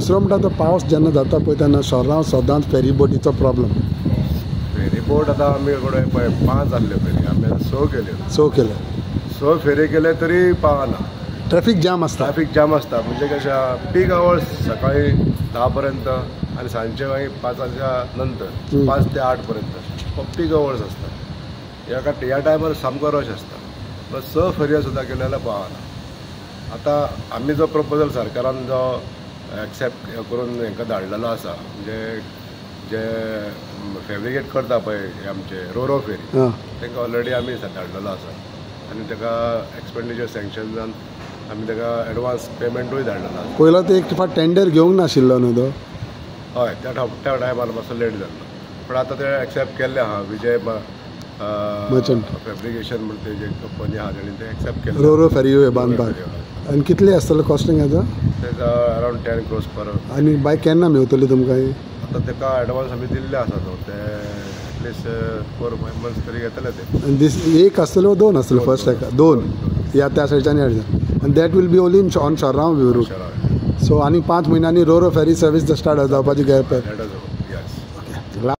दुसरो म्हणटा तो पावस जेन्ना जाता पळय तेन्ना शहरांत सदांच फेरीबोटीचो प्रॉब्लेम. फेरीबोट आतां आमी कडेन पळय 5 जाल्ल्यो फेरी, आमी आतां 6 केल्यो. 6 केले. 6 फेरी केले तरी पावना. ट्रॅफिक जाम आसता. ट्रॅफिक जाम आसता म्हणजे कशें पीक आवर्स सकाळी 10 पर्यंत आनी सांजचे मागीर 5च्या नंतर 5 ते 8 पर्यंत पीक आवर्स आसता. ह्या टायमार सामको रश आसता. पण 6 फेरयो सुद्दां केल्यो जाल्यार पावना. आतां आमी जो प्रपोजल सरकारान जो एक्सेप्ट करून हांकां धाडलेलो आसा म्हणजे जे फॅब्रिकेट करता पळय आमचे रोरो फेरी तांकां ऑलरेडी आमी धाडलेलो आसा आनी ताका एक्सपेंडिचर सँक्शन जावन आमी ताका एडवान्स पेमेंटूय धाडलेलो आसा. पयलो ते एक फावट टेंडर घेवंक नाशिल्लो न्हू तो. हय त्या टायमार मातसो लेट जाल्लो पण आतां ते एक्सेप्ट केल्ले आहा. विजय फॅब्रिकेशन म्हणून तेजी कंपनी आहा तेणी ते एक्सेप्ट केले रोरो फेरयो बांदपाक. आनी कितले आसतलो कॉस्टिंग हेजो? तेजो अरावंड 10 crores पर. आनी बाय केन्ना मेळटली तुमकां? आतां ताका एडवान्स आमी दिल्ले आसा न्हू ते एटलिस्ट 4-5 months तरी घेतले ते. आनी दीस एक आसतलो 2 आसतलो फर्स्ट हेका 2 ह्या त्या सायडच्यान आनी that will be only on शर्रांव व्यू रूट. सो आनी 5 म्हयन्यांनी रोरो फेरी सर्वीस स्टार्ट जावपाची गॅप.